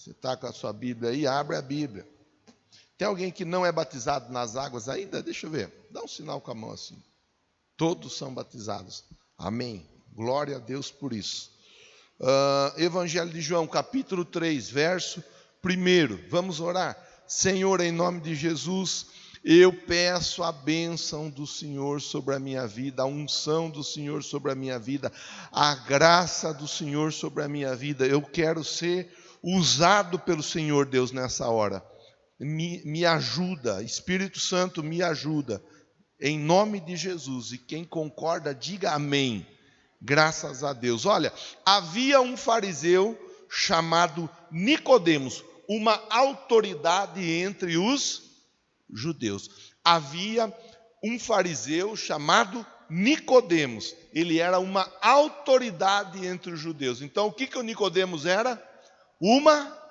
Você está com a sua Bíblia aí, abre a Bíblia. Tem alguém que não é batizado nas águas ainda? Deixa eu ver. Dá um sinal com a mão assim. Todos são batizados. Amém. Glória a Deus por isso. Evangelho de João, capítulo 3, verso 1. Vamos orar. Senhor, em nome de Jesus, eu peço a bênção do Senhor sobre a minha vida, a unção do Senhor sobre a minha vida, a graça do Senhor sobre a minha vida. Eu quero ser usado pelo Senhor, Deus, nessa hora. Me ajuda, Espírito Santo, me ajuda. Em nome de Jesus. E quem concorda, diga amém. Graças a Deus. Olha, havia um fariseu chamado Nicodemos, uma autoridade entre os judeus. Havia um fariseu chamado Nicodemos. Ele era uma autoridade entre os judeus. Então, o que o Nicodemos era? Uma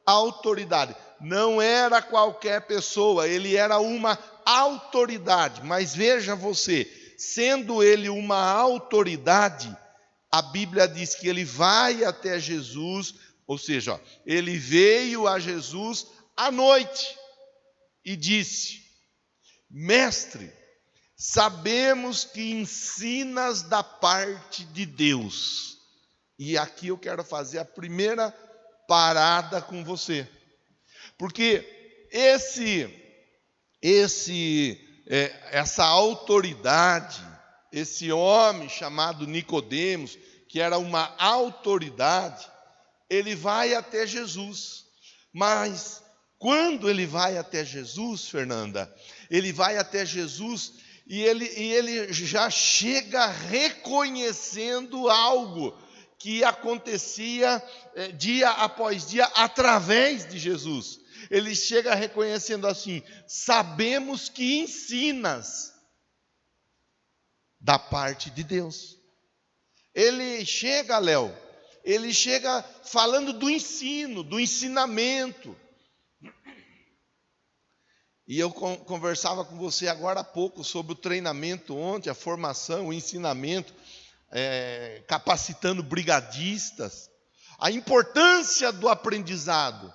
autoridade. Não era qualquer pessoa, ele era uma autoridade. Mas veja você, sendo ele uma autoridade, a Bíblia diz que ele vai até Jesus, ou seja, ele veio a Jesus à noite e disse: Mestre, sabemos que ensinas da parte de Deus. E aqui eu quero fazer a primeira parada com você, porque essa autoridade, esse homem chamado Nicodemos, que era uma autoridade, ele vai até Jesus. Mas quando ele vai até Jesus, Fernanda, ele vai até Jesus e ele já chega reconhecendo algo que acontecia dia após dia através de Jesus. Ele chega reconhecendo assim: sabemos que ensinas da parte de Deus. Ele chega, Léo, ele chega falando do ensino, do ensinamento. E eu conversava com você agora há pouco sobre o treinamento ontem, a formação, o ensinamento, capacitando brigadistas, a importância do aprendizado.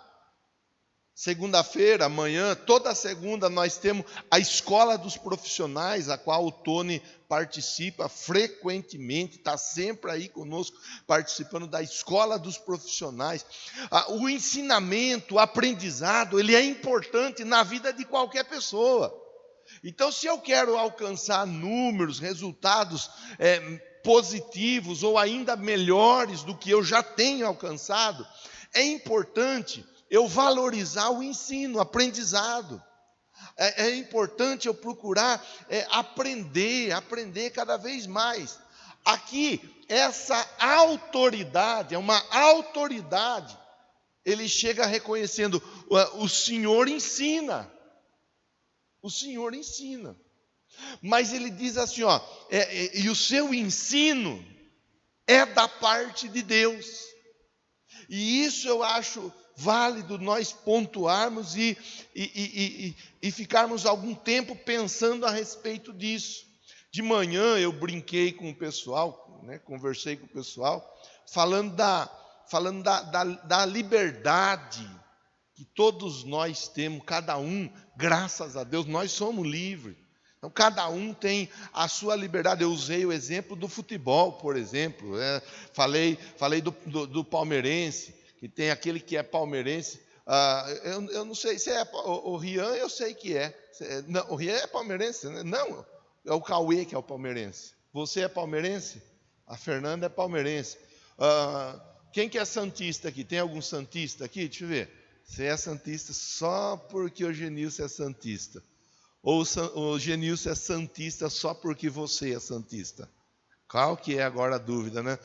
Segunda-feira, amanhã, toda segunda nós temos a Escola dos Profissionais, a qual o Tony participa frequentemente, está sempre aí conosco, participando da Escola dos Profissionais. O ensinamento, o aprendizado, ele é importante na vida de qualquer pessoa. Então, se eu quero alcançar números, resultados positivos ou ainda melhores do que eu já tenho alcançado, é importante eu valorizar o ensino, o aprendizado. É importante eu procurar aprender cada vez mais. Aqui, essa autoridade, é uma autoridade, ele chega reconhecendo: o Senhor ensina. O Senhor ensina. Mas ele diz assim, e o seu ensino é da parte de Deus. E isso eu acho válido nós pontuarmos e ficarmos algum tempo pensando a respeito disso. De manhã eu brinquei com o pessoal, conversei com o pessoal, falando da liberdade que todos nós temos, cada um, graças a Deus, nós somos livres. Então, cada um tem a sua liberdade. Eu usei o exemplo do futebol, por exemplo. Falei do palmeirense, que tem aquele que é palmeirense. Eu não sei se é o Rian, eu sei que é. Não, o Rian é palmeirense, né? Não, é o Cauê que é o palmeirense. Você é palmeirense? A Fernanda é palmeirense. Quem que é santista aqui? Tem algum santista aqui? Deixa eu ver. Você é santista só porque o Genilson é santista. Ou o Genilson é santista só porque você é santista? Qual que é agora a dúvida, né?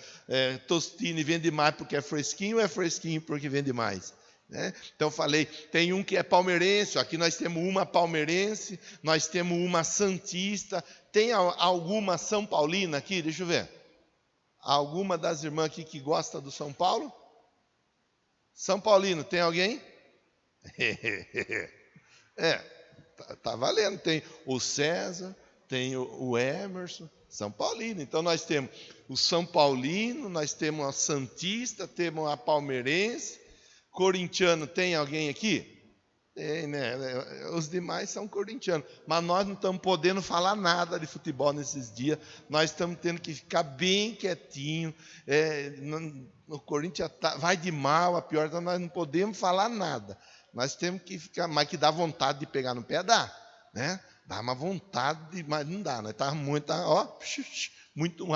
Tostine vende mais porque é fresquinho ou é fresquinho porque vende mais? Então falei, tem um que é palmeirense, aqui nós temos uma palmeirense, nós temos uma santista, tem alguma São Paulina aqui? Deixa eu ver. Alguma das irmãs aqui que gosta do São Paulo? São Paulino, tem alguém? Tá valendo. Tem o César, tem o Emerson, São Paulino. Então nós temos o São Paulino, nós temos a santista, temos a palmeirense. Corintiano, tem alguém aqui? Tem, né? Os demais são corintianos. Mas nós não estamos podendo falar nada de futebol nesses dias. Nós estamos tendo que ficar bem quietinho. O Corinthians vai de mal a pior, então nós não podemos falar nada. Nós temos que ficar, mas que dá vontade de pegar no pé, dá, né? Dá uma vontade, mas não dá. Nós estamos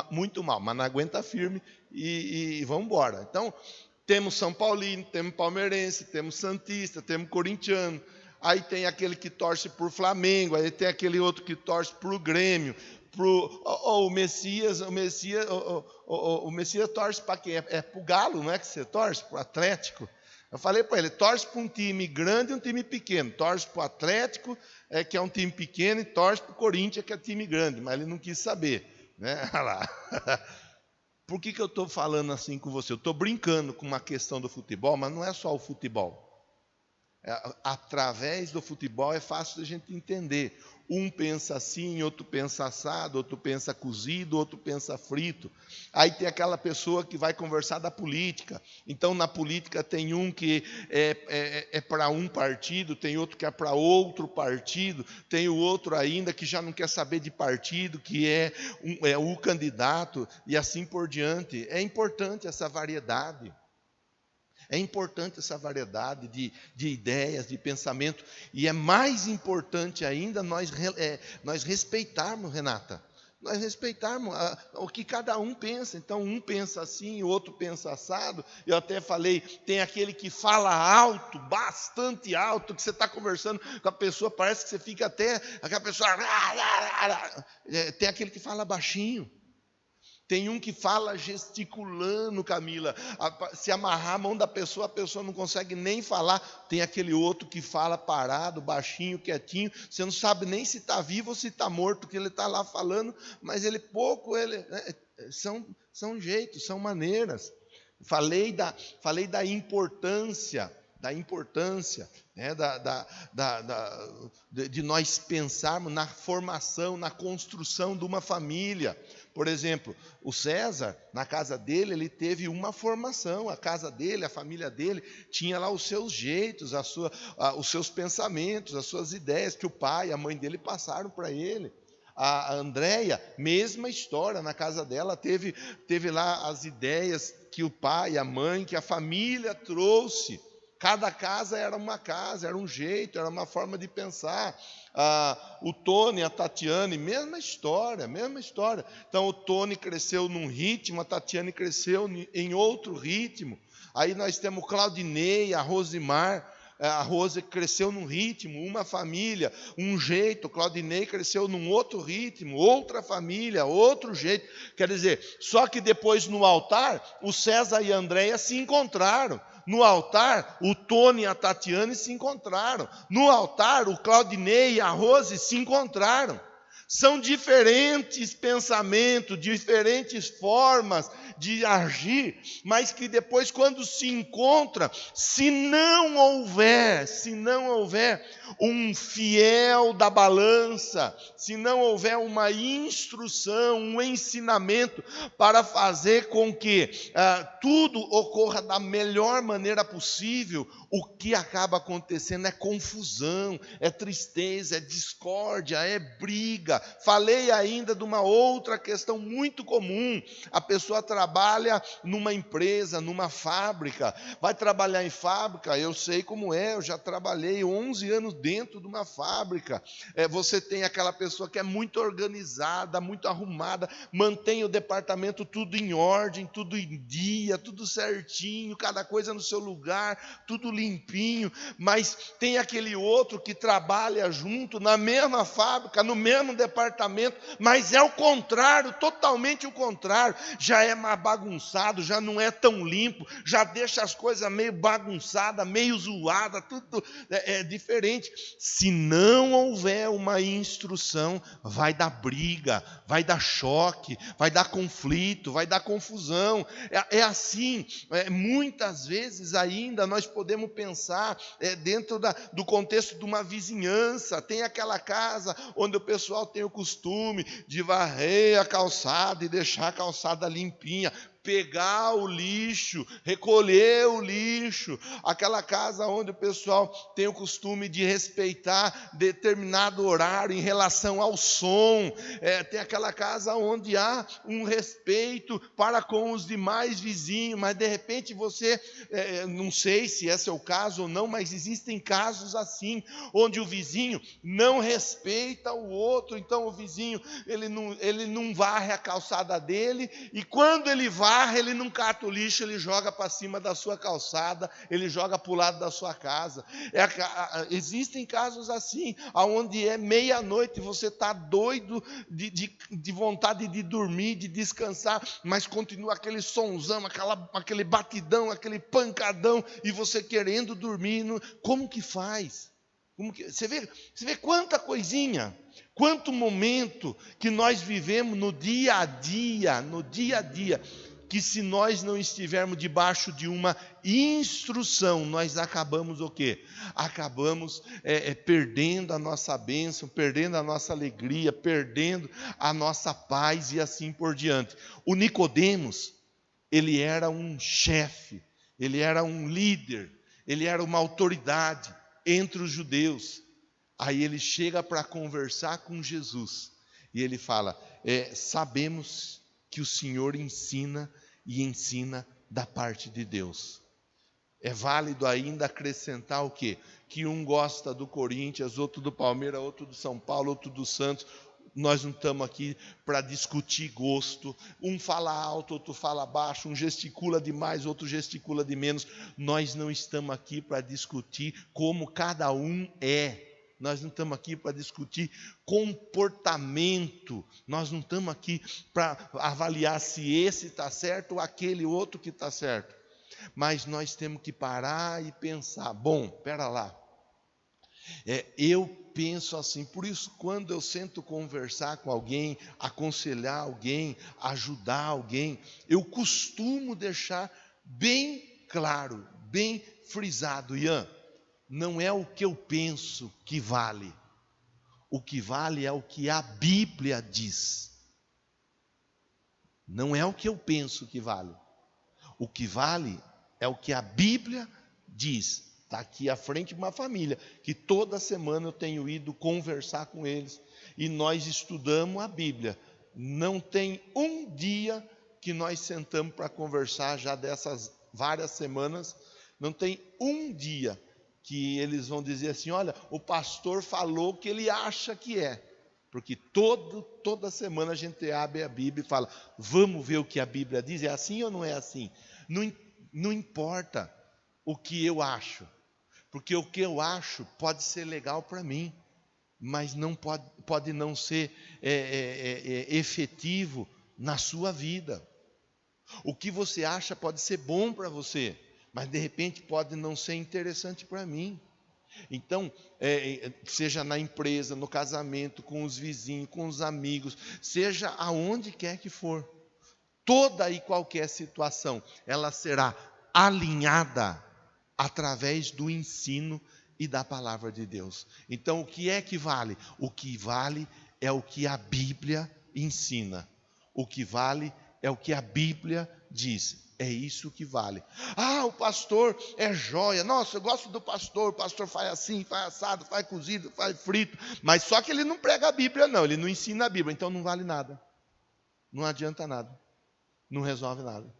muito mal, mas não aguenta firme e vamos embora. Então, temos São Paulino, temos palmeirense, temos santista, temos corintiano. Aí tem aquele que torce por Flamengo, aí tem aquele outro que torce por Grêmio. O Messias torce para quem? É para o Galo, não é que você torce? Para o Atlético. Eu falei para ele, torce para um time grande e um time pequeno. Torce para o Atlético, que é um time pequeno, e torce para o Corinthians, que é time grande. Mas ele não quis saber, né? Olha lá. Por que eu estou falando assim com você? Eu estou brincando com uma questão do futebol, mas não é só o futebol. Através do futebol é fácil a gente entender. Um pensa assim, outro pensa assado, outro pensa cozido, outro pensa frito. Aí tem aquela pessoa que vai conversar da política. Então, na política tem um que é para um partido, tem outro que é para outro partido, tem o outro ainda que já não quer saber de partido, que é o candidato, e assim por diante. É importante essa variedade. É importante essa variedade de ideias, de pensamento. E é mais importante ainda nós respeitarmos, Renata. Nós respeitarmos o que cada um pensa. Então, um pensa assim, o outro pensa assado. Eu até falei, tem aquele que fala alto, bastante alto, que você está conversando com a pessoa, parece que você fica até... Aquela pessoa... Tem aquele que fala baixinho. Tem um que fala gesticulando, Camila. Se amarrar a mão da pessoa, a pessoa não consegue nem falar. Tem aquele outro que fala parado, baixinho, quietinho. Você não sabe nem se está vivo ou se está morto, porque ele está lá falando, mas são jeitos, são maneiras. Falei da importância, né, de nós pensarmos na formação, na construção de uma família. Por exemplo, o César, na casa dele, ele teve uma formação. A casa dele, a família dele, tinha lá os seus jeitos, os seus pensamentos, as suas ideias, que o pai e a mãe dele passaram para ele. A Andréia, mesma história, na casa dela, teve lá as ideias que o pai, a mãe, que a família trouxe. Cada casa era uma casa, era um jeito, era uma forma de pensar. O Tony, a Tatiane, mesma história. Então o Tony cresceu num ritmo, a Tatiane cresceu em outro ritmo. Aí nós temos o Claudinei, a Rosimar. A Rose cresceu num ritmo, uma família, um jeito. O Claudinei cresceu num outro ritmo, outra família, outro jeito. Quer dizer, só que depois no altar, o César e a Andréia se encontraram. No altar, o Tony e a Tatiane se encontraram. No altar, o Claudinei e a Rose se encontraram. São diferentes pensamentos, diferentes formas de agir, mas que depois, quando se encontra, se não houver um fiel da balança, se não houver uma instrução, um ensinamento para fazer com que tudo ocorra da melhor maneira possível, o que acaba acontecendo é confusão, é tristeza, é discórdia, é briga. Falei ainda de uma outra questão muito comum. A pessoa trabalha numa empresa, numa fábrica. Vai trabalhar em fábrica, eu sei como é, eu já trabalhei 11 anos dentro de uma fábrica. Você tem aquela pessoa que é muito organizada, muito arrumada, mantém o departamento tudo em ordem, tudo em dia, tudo certinho, cada coisa no seu lugar, tudo limpinho, mas tem aquele outro que trabalha junto na mesma fábrica, no mesmo departamento, mas é o contrário, totalmente o contrário, já é mais bagunçado, já não é tão limpo, já deixa as coisas meio bagunçadas, meio zoadas, tudo é diferente. Se não houver uma instrução, vai dar briga, vai dar choque, vai dar conflito, vai dar confusão. É assim, muitas vezes ainda nós podemos pensar dentro do contexto de uma vizinhança. Tem aquela casa onde o pessoal tem o costume de varrer a calçada e deixar a calçada limpinha. pegar o lixo, recolher o lixo, aquela casa onde o pessoal tem o costume de respeitar determinado horário em relação ao som, tem aquela casa onde há um respeito para com os demais vizinhos, mas de repente você, não sei se esse é o caso ou não, mas existem casos assim, onde o vizinho não respeita o outro, então o vizinho, ele não varre a calçada dele, e quando ele varre, ele não cata o lixo, ele joga para cima da sua calçada, ele joga para o lado da sua casa. Existem casos assim, onde é meia-noite, você está doido de vontade de dormir, de descansar, mas continua aquele sonzão, aquele batidão, aquele pancadão, e você querendo dormir. Como que faz? Você vê quanta coisinha, quanto momento que nós vivemos no dia a dia, que se nós não estivermos debaixo de uma instrução, nós acabamos o quê? Acabamos perdendo a nossa bênção, perdendo a nossa alegria, perdendo a nossa paz e assim por diante. O Nicodemos, ele era um chefe, ele era um líder, ele era uma autoridade entre os judeus. Aí ele chega para conversar com Jesus e ele fala: sabemos que o Senhor ensina e ensina da parte de Deus. É válido ainda acrescentar o quê? Que um gosta do Corinthians, outro do Palmeiras, outro do São Paulo, outro do Santos. Nós não estamos aqui para discutir gosto. Um fala alto, outro fala baixo, um gesticula demais, outro gesticula de menos. Nós não estamos aqui para discutir como cada um é. Nós não estamos aqui para discutir comportamento. Nós não estamos aqui para avaliar se esse está certo ou aquele outro que está certo. Mas nós temos que parar e pensar: bom, espera lá. Eu penso assim, por isso quando eu sento conversar com alguém, aconselhar alguém, ajudar alguém, eu costumo deixar bem claro, bem frisado: Ian, não é o que eu penso que vale. O que vale é o que a Bíblia diz. Não é o que eu penso que vale. O que vale é o que a Bíblia diz. Está aqui à frente de uma família, que toda semana eu tenho ido conversar com eles. E nós estudamos a Bíblia. Não tem um dia que nós sentamos para conversar, já dessas várias semanas, não tem um dia que eles vão dizer assim: olha, o pastor falou que ele acha que é. Porque toda semana a gente abre a Bíblia e fala: vamos ver o que a Bíblia diz, é assim ou não é assim? Não importa o que eu acho, porque o que eu acho pode ser legal para mim, mas não pode não ser efetivo na sua vida. O que você acha pode ser bom para você, mas de repente pode não ser interessante para mim. Então, seja na empresa, no casamento, com os vizinhos, com os amigos, seja aonde quer que for, toda e qualquer situação, ela será alinhada através do ensino e da palavra de Deus. Então, o que é que vale? O que vale é o que a Bíblia ensina. O que vale é o que a Bíblia diz. É isso que vale. Ah, o pastor é joia. Nossa, eu gosto do pastor. O pastor faz assim, faz assado, faz cozido, faz frito. Mas só que ele não prega a Bíblia, não. Ele não ensina a Bíblia. Então não vale nada. Não adianta nada. Não resolve nada.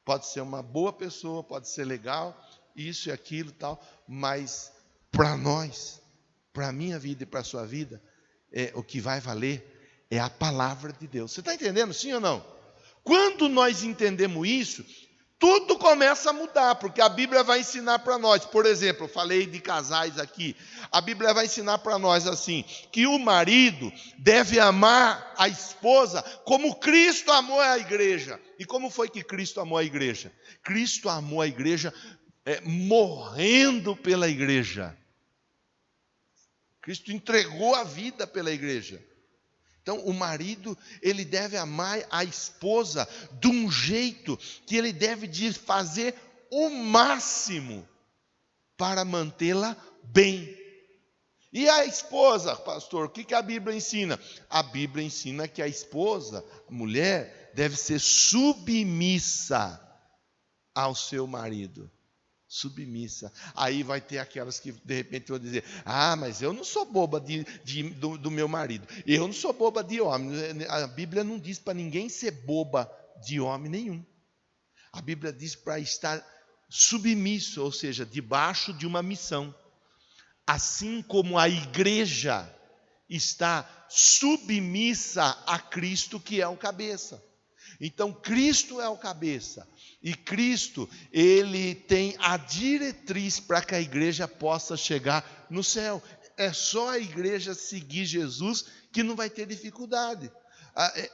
Pode ser uma boa pessoa, pode ser legal, isso e aquilo e tal. Mas para nós, para a minha vida e para a sua vida, o que vai valer é a palavra de Deus. Você está entendendo, sim ou não? Quando nós entendemos isso, tudo começa a mudar, porque a Bíblia vai ensinar para nós. Por exemplo, eu falei de casais aqui. A Bíblia vai ensinar para nós assim, que o marido deve amar a esposa como Cristo amou a igreja. E como foi que Cristo amou a igreja? Cristo amou a igreja morrendo pela igreja. Cristo entregou a vida pela igreja. Então, o marido, ele deve amar a esposa de um jeito que ele deve fazer o máximo para mantê-la bem. E a esposa, pastor, o que a Bíblia ensina? A Bíblia ensina que a esposa, a mulher, deve ser submissa ao seu marido. Submissa. Aí vai ter aquelas que de repente vão dizer: mas eu não sou boba do meu marido. Eu não sou boba de homem. A Bíblia não diz para ninguém ser boba de homem nenhum. A Bíblia diz para estar submisso, ou seja, debaixo de uma missão. Assim como a igreja está submissa a Cristo, que é o cabeça. Então Cristo é o cabeça, e Cristo, ele tem a diretriz para que a igreja possa chegar no céu. É só a igreja seguir Jesus que não vai ter dificuldade.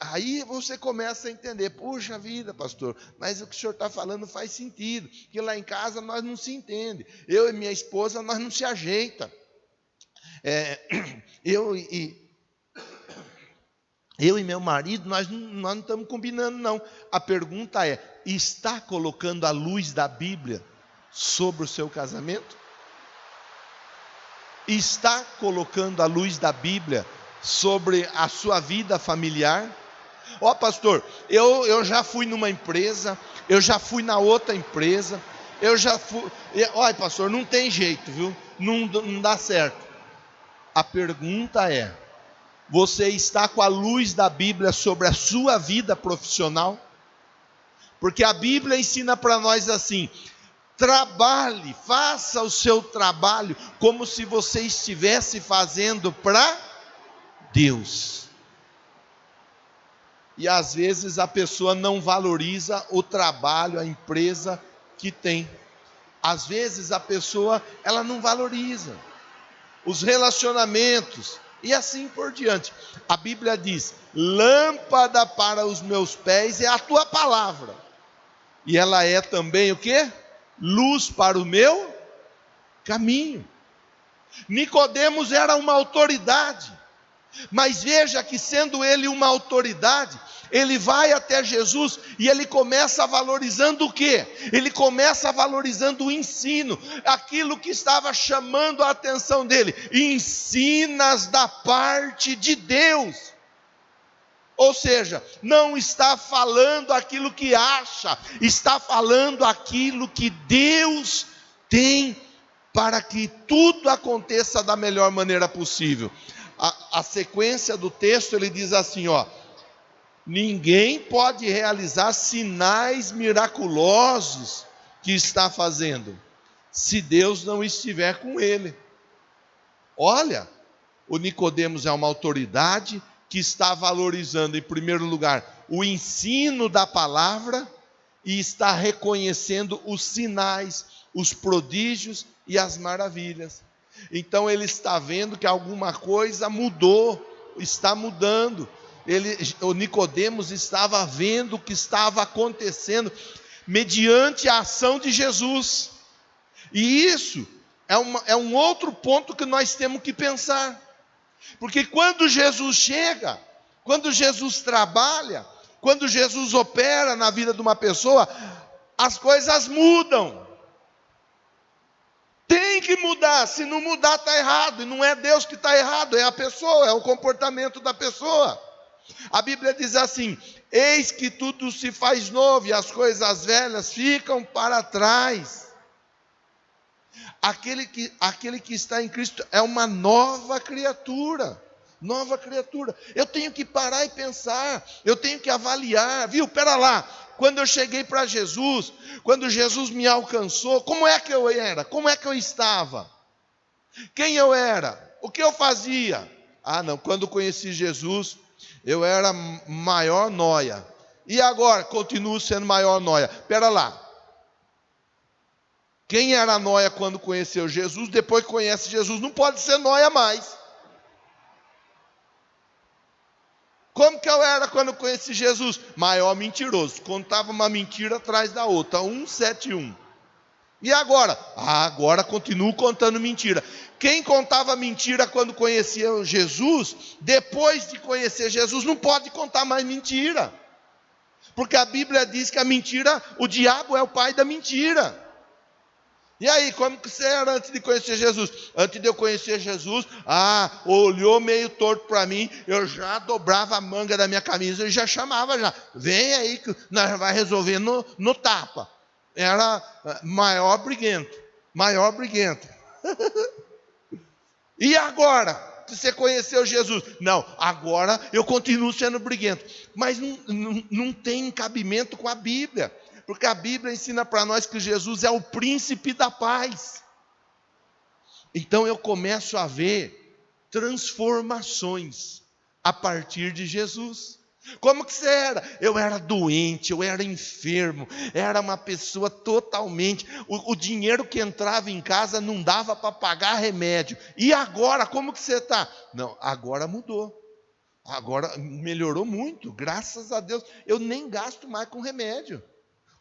Aí você começa a entender: puxa vida, pastor, mas o que o senhor está falando faz sentido, que lá em casa nós não se entende, eu e minha esposa nós não se ajeita, eu e meu marido, nós não estamos combinando, não. A pergunta é: está colocando a luz da Bíblia sobre o seu casamento? Está colocando a luz da Bíblia sobre a sua vida familiar? Pastor, eu já fui numa empresa, eu já fui na outra empresa, eu já fui... Olha, pastor, não tem jeito, viu? Não dá certo. A pergunta é: você está com a luz da Bíblia sobre a sua vida profissional? Porque a Bíblia ensina para nós assim: trabalhe, faça o seu trabalho como se você estivesse fazendo para Deus. E às vezes a pessoa não valoriza o trabalho, a empresa que tem. Às vezes a pessoa, ela não valoriza os relacionamentos, e assim por diante. A Bíblia diz: lâmpada para os meus pés é a tua palavra, e ela é também o quê? Luz para o meu caminho. Nicodemos era uma autoridade, mas veja que, sendo ele uma autoridade, ele vai até Jesus e ele começa valorizando o quê? Ele começa valorizando o ensino, aquilo que estava chamando a atenção dele: ensinas da parte de Deus. Ou seja, não está falando aquilo que acha, está falando aquilo que Deus tem para que tudo aconteça da melhor maneira possível. A sequência do texto, ele diz assim, ninguém pode realizar sinais miraculosos que está fazendo, se Deus não estiver com ele. Olha, o Nicodemos é uma autoridade que está valorizando, em primeiro lugar, o ensino da palavra, e está reconhecendo os sinais, os prodígios e as maravilhas. Então ele está vendo que alguma coisa mudou, está mudando. O Nicodemos estava vendo o que estava acontecendo mediante a ação de Jesus. E isso é um outro ponto que nós temos que pensar. Porque quando Jesus chega, quando Jesus trabalha, quando Jesus opera na vida de uma pessoa, as coisas mudam. Tem que mudar, se não mudar está errado, e não é Deus que está errado, é a pessoa, é o comportamento da pessoa. A Bíblia diz assim: eis que tudo se faz novo e as coisas velhas ficam para trás. Aquele que está em Cristo é uma nova criatura. Nova criatura. Eu tenho que parar e pensar, eu tenho que avaliar, viu? Pera lá, quando eu cheguei para Jesus, quando Jesus me alcançou, como é que eu era? Como é que eu estava? Quem eu era? O que eu fazia? Não, quando conheci Jesus, eu era maior nóia. E agora, continuo sendo maior nóia. Pera lá. Quem era nóia quando conheceu Jesus, depois que conhece Jesus, não pode ser nóia mais. Como que eu era quando conheci Jesus? Maior mentiroso, contava uma mentira atrás da outra, 171. E agora? Agora continuo contando mentira. Quem contava mentira quando conhecia Jesus, depois de conhecer Jesus, não pode contar mais mentira. Porque a Bíblia diz que a mentira, o diabo é o pai da mentira. E aí, como que você era antes de conhecer Jesus? Antes de eu conhecer Jesus, olhou meio torto para mim, eu já dobrava a manga da minha camisa e já chamava já. Vem aí que nós vai resolver no tapa. Era maior briguento. E agora que você conheceu Jesus? Não, agora eu continuo sendo briguento. Mas não tem cabimento com a Bíblia. Porque a Bíblia ensina para nós que Jesus é o príncipe da paz. Então eu começo a ver transformações a partir de Jesus. Como que você era? Eu era doente, eu era enfermo, era uma pessoa totalmente... O dinheiro que entrava em casa não dava para pagar remédio. E agora, como que você está? Não, agora mudou. Agora melhorou muito, graças a Deus. Eu nem gasto mais com remédio.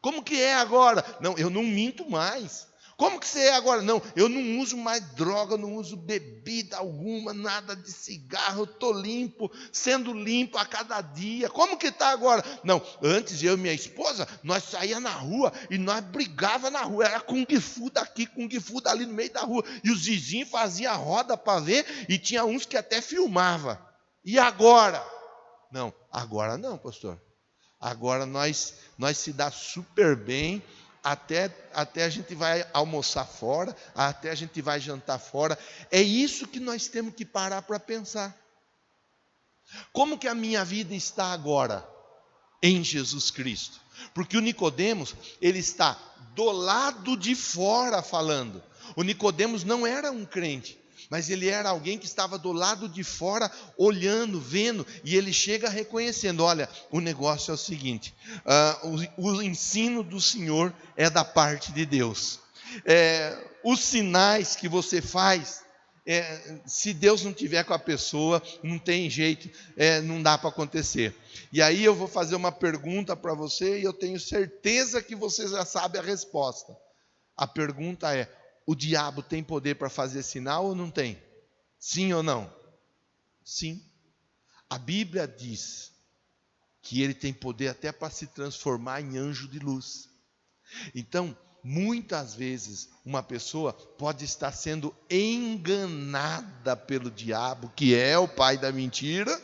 Como que é agora? Não, eu não minto mais. Como que você é agora? Não, eu não uso mais droga, eu não uso bebida alguma, nada de cigarro, eu estou limpo, sendo limpo a cada dia. Como que está agora? Não, antes eu e minha esposa, nós saía na rua e nós brigava na rua. Era Kung Fu daqui, Kung Fu dali no meio da rua. E os vizinhos faziam roda para ver e tinha uns que até filmava. E agora? Não, agora não, pastor. Agora nós se dá super bem, até a gente vai almoçar fora, até a gente vai jantar fora. É isso que nós temos que parar para pensar. Como que a minha vida está agora? Em Jesus Cristo. Porque o Nicodemos, ele está do lado de fora falando. O Nicodemos não era um crente, mas ele era alguém que estava do lado de fora, olhando, vendo, e ele chega reconhecendo, olha, o negócio é o seguinte, o ensino do Senhor é da parte de Deus. Os sinais que você faz, se Deus não tiver com a pessoa, não tem jeito, não dá para acontecer. E aí eu vou fazer uma pergunta para você, e eu tenho certeza que você já sabe a resposta. A pergunta é: o diabo tem poder para fazer sinal ou não tem? Sim ou não? Sim. A Bíblia diz que ele tem poder até para se transformar em anjo de luz. Então, muitas vezes, uma pessoa pode estar sendo enganada pelo diabo, que é o pai da mentira,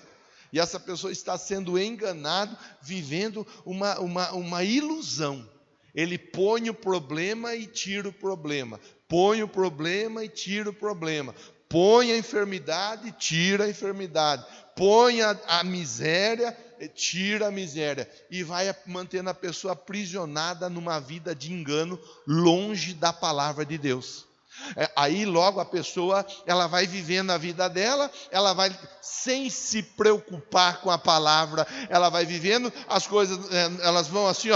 e essa pessoa está sendo enganada, vivendo uma ilusão. Ele põe o problema e tira o problema. Põe o problema e tira o problema. Põe a enfermidade e tira a enfermidade. Põe a miséria, tira a miséria. E vai mantendo a pessoa aprisionada numa vida de engano, longe da palavra de Deus. Aí logo a pessoa, ela vai vivendo a vida dela, ela vai sem se preocupar com a palavra, ela vai vivendo, as coisas, elas vão assim,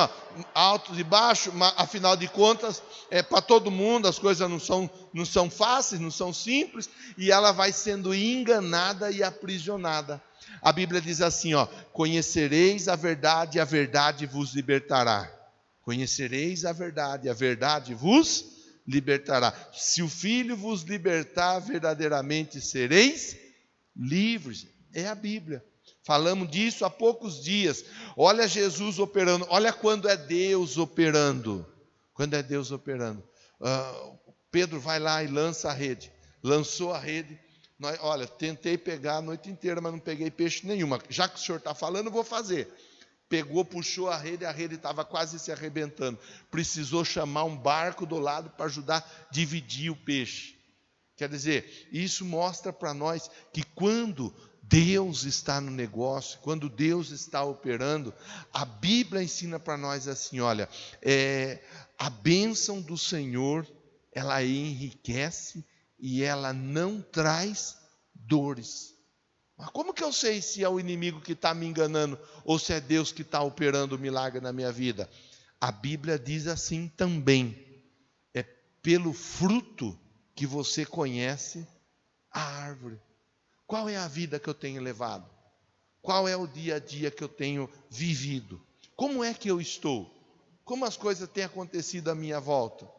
altos e baixos, mas afinal de contas, para todo mundo, as coisas não são fáceis, não são simples, e ela vai sendo enganada e aprisionada. A Bíblia diz assim, conhecereis a verdade vos libertará. Conhecereis a verdade vos libertará. Se o Filho vos libertar, verdadeiramente sereis livres. É a Bíblia. Falamos disso há poucos dias. Olha Jesus operando. Olha quando é Deus operando. Quando é Deus operando. Pedro vai lá e lança a rede. Lançou a rede. Olha, tentei pegar a noite inteira, mas não peguei peixe nenhuma. Já que o senhor está falando, eu vou fazer. Pegou, puxou a rede estava quase se arrebentando. Precisou chamar um barco do lado para ajudar a dividir o peixe. Quer dizer, isso mostra para nós que quando Deus está no negócio, quando Deus está operando, a Bíblia ensina para nós assim, olha, a bênção do Senhor, ela enriquece e ela não traz dores. Mas como que eu sei se é o inimigo que está me enganando ou se é Deus que está operando o milagre na minha vida? A Bíblia diz assim também, é pelo fruto que você conhece a árvore. Qual é a vida que eu tenho levado? Qual é o dia a dia que eu tenho vivido? Como é que eu estou? Como as coisas têm acontecido à minha volta?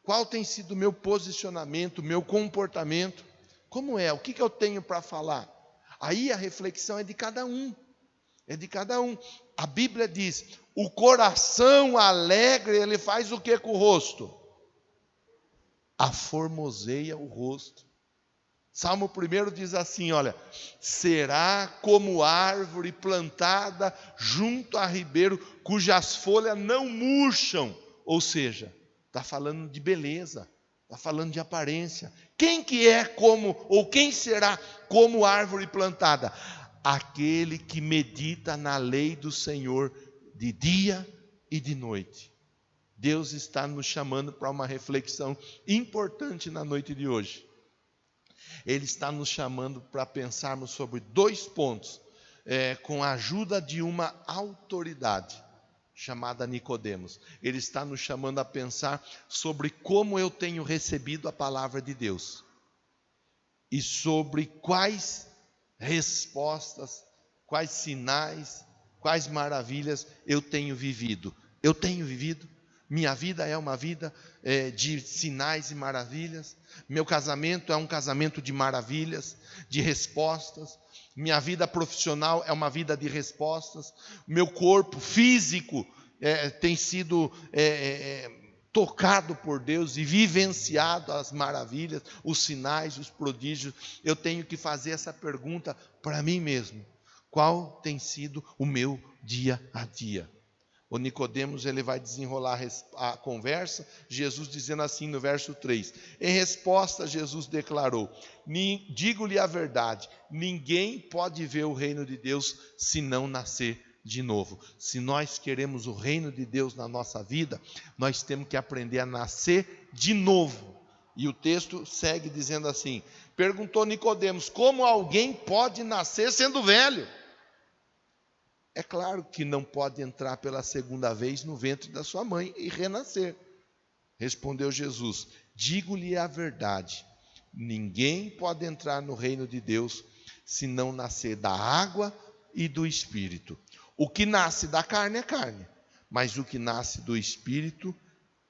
Qual tem sido o meu posicionamento, o meu comportamento? Como é? O que eu tenho para falar? Aí a reflexão é de cada um. É de cada um. A Bíblia diz, o coração alegre, ele faz o que com o rosto? aformoseia o rosto. Salmo 1 diz assim, olha, será como árvore plantada junto a ribeiro, cujas folhas não murcham. Ou seja, está falando de beleza, está falando de aparência. Quem que é como, ou quem será como árvore plantada? Aquele que medita na lei do Senhor de dia e de noite. Deus está nos chamando para uma reflexão importante na noite de hoje. Ele está nos chamando para pensarmos sobre 2 pontos, com a ajuda de uma autoridade chamada Nicodemos. Ele está nos chamando a pensar sobre como eu tenho recebido a palavra de Deus e sobre quais respostas, quais sinais, quais maravilhas eu tenho vivido. Eu tenho vivido? Minha vida é uma vida de sinais e maravilhas. Meu casamento é um casamento de maravilhas, de respostas. Minha vida profissional é uma vida de respostas. Meu corpo físico tem sido tocado por Deus e vivenciado as maravilhas, os sinais, os prodígios. Eu tenho que fazer essa pergunta para mim mesmo. Qual tem sido o meu dia a dia? O Nicodemos, ele vai desenrolar a conversa, Jesus dizendo assim no verso 3. Em resposta, Jesus declarou, digo-lhe a verdade, ninguém pode ver o reino de Deus se não nascer de novo. Se nós queremos o reino de Deus na nossa vida, nós temos que aprender a nascer de novo. E o texto segue dizendo assim, perguntou Nicodemos, como alguém pode nascer sendo velho? É claro que não pode entrar pela segunda vez no ventre da sua mãe e renascer. Respondeu Jesus, digo-lhe a verdade, ninguém pode entrar no reino de Deus se não nascer da água e do Espírito. O que nasce da carne é carne, mas o que nasce do Espírito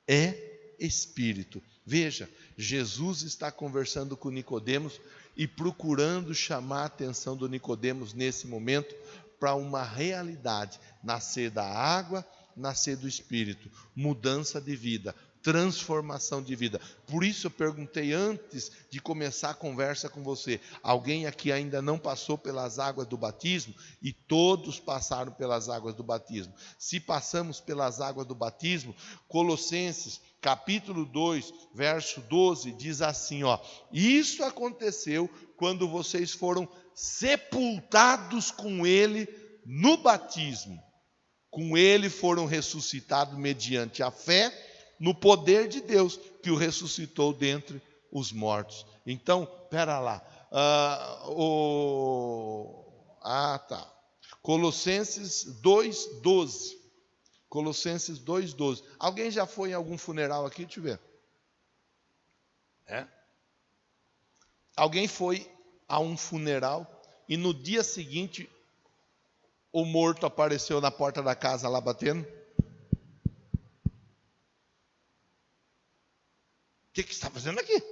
é Espírito. Veja, Jesus está conversando com Nicodemos e procurando chamar a atenção do Nicodemos nesse momento para uma realidade, nascer da água, nascer do Espírito, mudança de vida, transformação de vida. Por isso eu perguntei antes de começar a conversa com você, alguém aqui ainda não passou pelas águas do batismo? E todos passaram pelas águas do batismo. Se passamos pelas águas do batismo, Colossenses capítulo 2, verso 12, diz assim, ó, isso aconteceu quando vocês foram sepultados com ele no batismo. Com ele foram ressuscitados mediante a fé no poder de Deus que o ressuscitou dentre os mortos. Então, pera lá. Colossenses 2:12. Colossenses 2:12. Alguém já foi em algum funeral aqui? Deixa eu ver. Alguém foi a um funeral e no dia seguinte o morto apareceu na porta da casa lá batendo? O que você está fazendo aqui?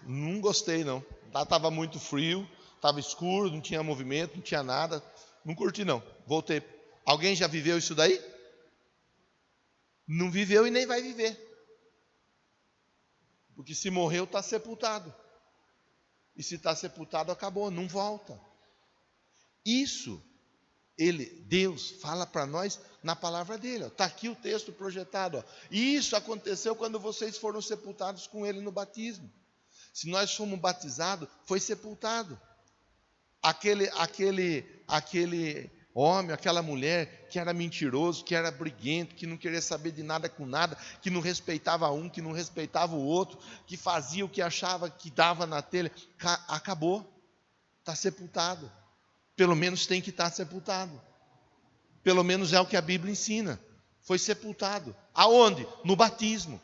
Não gostei não. Lá estava muito frio, estava escuro, não tinha movimento, não tinha nada. Não curti não, voltei. Alguém já viveu isso daí? Não viveu e nem vai viver. Porque se morreu está sepultado. E se está sepultado, acabou, não volta. Isso, Deus fala para nós na palavra dele. Está aqui o texto projetado. Ó. E isso aconteceu quando vocês foram sepultados com ele no batismo. Se nós fomos batizados, foi sepultado. Aquele homem, aquela mulher que era mentiroso, que era briguento, que não queria saber de nada com nada, que não respeitava um, que não respeitava o outro, que fazia o que achava que dava na telha, acabou, está sepultado. Pelo menos tem que estar sepultado. Pelo menos é o que a Bíblia ensina. Foi sepultado. Aonde? No batismo.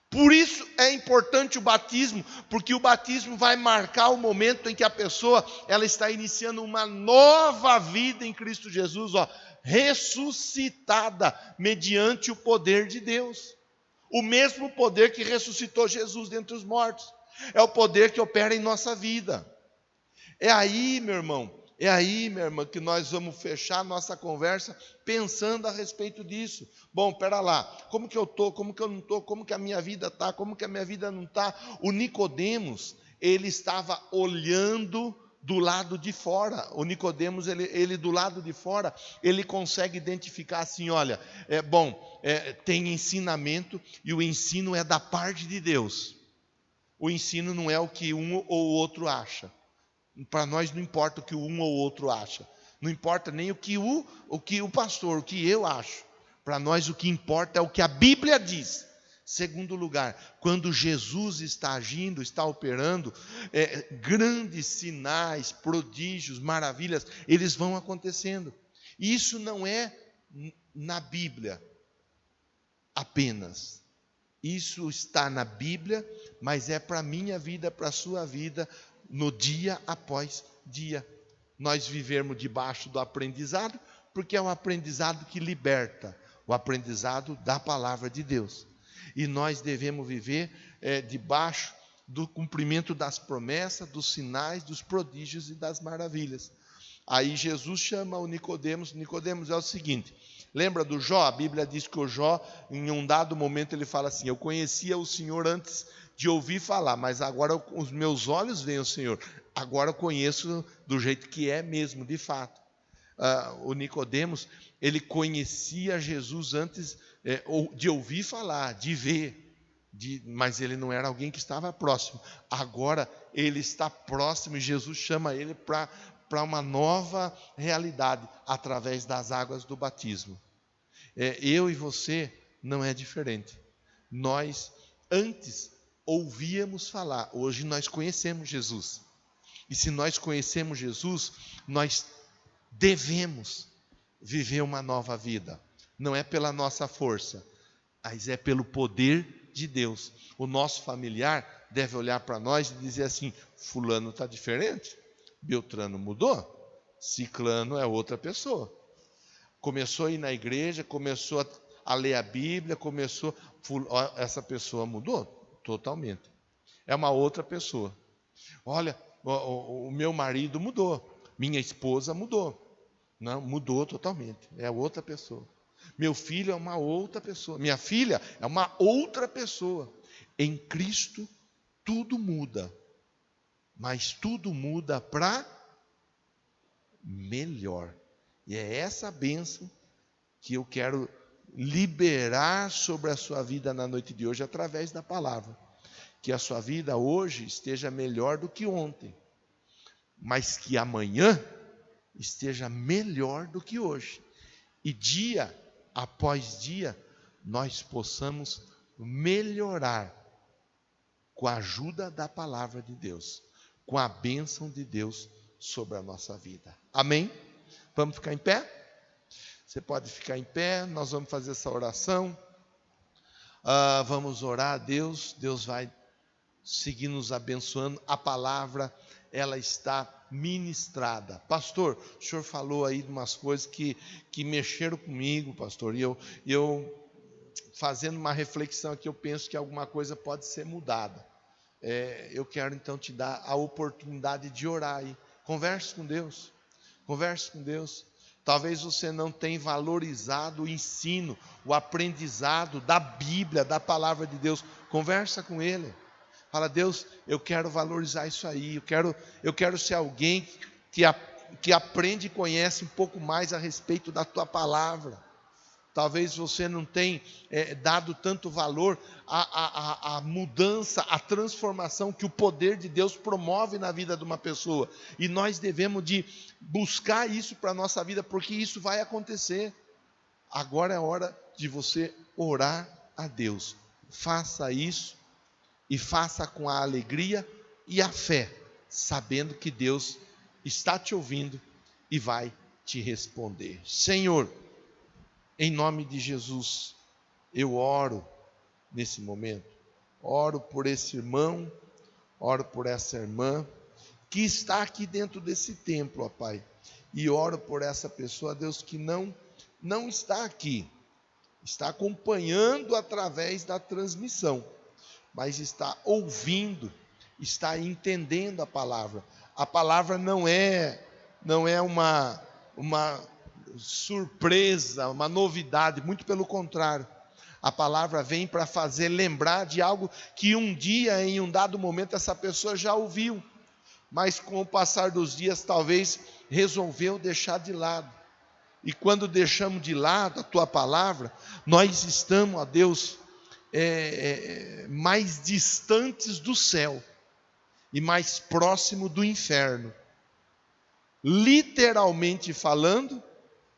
Por isso é importante o batismo, porque o batismo vai marcar o momento em que a pessoa ela está iniciando uma nova vida em Cristo Jesus, ó, ressuscitada mediante o poder de Deus. O mesmo poder que ressuscitou Jesus dentre os mortos. É o poder que opera em nossa vida. É aí, meu irmão, É aí, minha irmã, que nós vamos fechar nossa conversa pensando a respeito disso. Bom, pera lá, como que eu estou, como que eu não estou, como que a minha vida está, como que a minha vida não está? O Nicodemos, ele estava olhando do lado de fora. O Nicodemos, ele do lado de fora, ele consegue identificar assim, olha, tem ensinamento e o ensino é da parte de Deus. O ensino não é o que um ou o outro acha. Para nós não importa o que um ou outro acha. Não importa nem o que o pastor, o que eu acho. Para nós o que importa é o que a Bíblia diz. Segundo lugar, quando Jesus está agindo, está operando, grandes sinais, prodígios, maravilhas, eles vão acontecendo. Isso não é na Bíblia apenas. Isso está na Bíblia, mas é para a minha vida, para a sua vida, no dia após dia. Nós vivemos debaixo do aprendizado, porque é um aprendizado que liberta, o aprendizado da palavra de Deus. E nós devemos viver debaixo do cumprimento das promessas, dos sinais, dos prodígios e das maravilhas. Aí Jesus chama o Nicodemos. Nicodemos é o seguinte, lembra do Jó? A Bíblia diz que o Jó, em um dado momento, ele fala assim, eu conhecia o Senhor antes de ouvir falar, mas agora os meus olhos veem o Senhor. Agora eu conheço do jeito que é mesmo, de fato. O Nicodemos, ele conhecia Jesus antes de ouvir falar, de ver, mas ele não era alguém que estava próximo. Agora ele está próximo e Jesus chama ele para uma nova realidade, através das águas do batismo. Eu e você não é diferente. Nós antes ouvíamos falar, hoje nós conhecemos Jesus. E se nós conhecemos Jesus, nós devemos viver uma nova vida. Não é pela nossa força, mas é pelo poder de Deus. O nosso familiar deve olhar para nós e dizer assim, fulano está diferente, Beltrano mudou, Ciclano é outra pessoa. Começou a ir na igreja, começou a ler a Bíblia, essa pessoa mudou totalmente. É uma outra pessoa. Olha, o meu marido mudou, minha esposa mudou. Não, mudou totalmente, é outra pessoa. Meu filho é uma outra pessoa, minha filha é uma outra pessoa. Em Cristo tudo muda, mas tudo muda para melhor. E é essa bênção que eu quero liberar sobre a sua vida na noite de hoje, através da palavra. Que a sua vida hoje esteja melhor do que ontem, mas que amanhã esteja melhor do que hoje. E dia após dia, nós possamos melhorar com a ajuda da palavra de Deus, com a bênção de Deus sobre a nossa vida. Amém? Vamos ficar em pé? Você pode ficar em pé, nós vamos fazer essa oração. Vamos orar a Deus, Deus vai seguir nos abençoando. A palavra, ela está ministrada. Pastor, o senhor falou aí de umas coisas que mexeram comigo, pastor, e eu fazendo uma reflexão aqui, eu penso que alguma coisa pode ser mudada. Eu quero então te dar a oportunidade de orar aí. Converse com Deus. Converse com Deus. Talvez você não tenha valorizado o ensino, o aprendizado da Bíblia, da palavra de Deus. Conversa com Ele. Fala, Deus, eu quero valorizar isso aí. Eu quero ser alguém que aprende e conhece um pouco mais a respeito da Tua palavra. Talvez você não tenha dado tanto valor à mudança, à transformação que o poder de Deus promove na vida de uma pessoa. E nós devemos de buscar isso para a nossa vida, porque isso vai acontecer. Agora é hora de você orar a Deus. Faça isso e faça com a alegria e a fé, sabendo que Deus está te ouvindo e vai te responder. Senhor, em nome de Jesus, eu oro nesse momento, oro por esse irmão, oro por essa irmã, que está aqui dentro desse templo, ó Pai, e oro por essa pessoa, Deus, que não está aqui, está acompanhando através da transmissão, mas está ouvindo, está entendendo a palavra. A palavra não é não é uma surpresa, uma novidade, muito pelo contrário. A palavra vem para fazer lembrar de algo que um dia, em um dado momento, essa pessoa já ouviu, mas com o passar dos dias, talvez resolveu deixar de lado. E quando deixamos de lado a tua palavra, nós estamos, ó Deus, mais distantes do céu e mais próximo do inferno. Literalmente falando,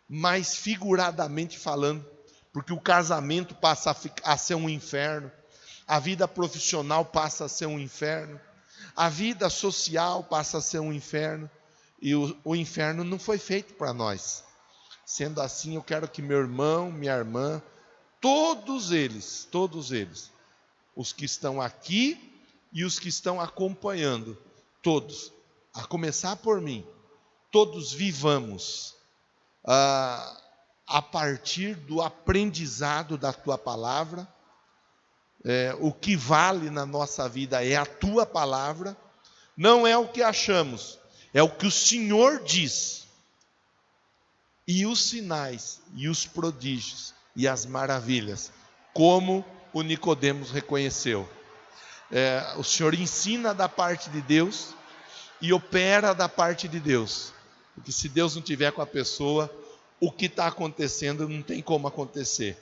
mas figuradamente falando, porque o casamento passa a ser um inferno, a vida profissional passa a ser um inferno, a vida social passa a ser um inferno, e o inferno não foi feito para nós. Sendo assim, eu quero que meu irmão, minha irmã, todos eles, os que estão aqui e os que estão acompanhando, todos, a começar por mim, todos vivamos a partir do aprendizado da tua palavra. O que vale na nossa vida é a tua palavra, não é o que achamos, é o que o Senhor diz. E os sinais, e os prodígios, e as maravilhas, como o Nicodemos reconheceu. O Senhor ensina da parte de Deus e opera da parte de Deus. Porque se Deus não estiver com a pessoa, o que está acontecendo não tem como acontecer.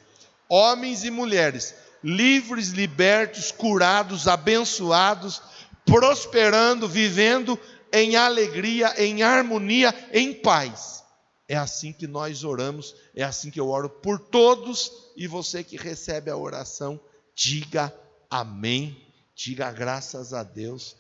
Homens e mulheres, livres, libertos, curados, abençoados, prosperando, vivendo em alegria, em harmonia, em paz. É assim que nós oramos, é assim que eu oro por todos, e você que recebe a oração, diga amém, diga graças a Deus.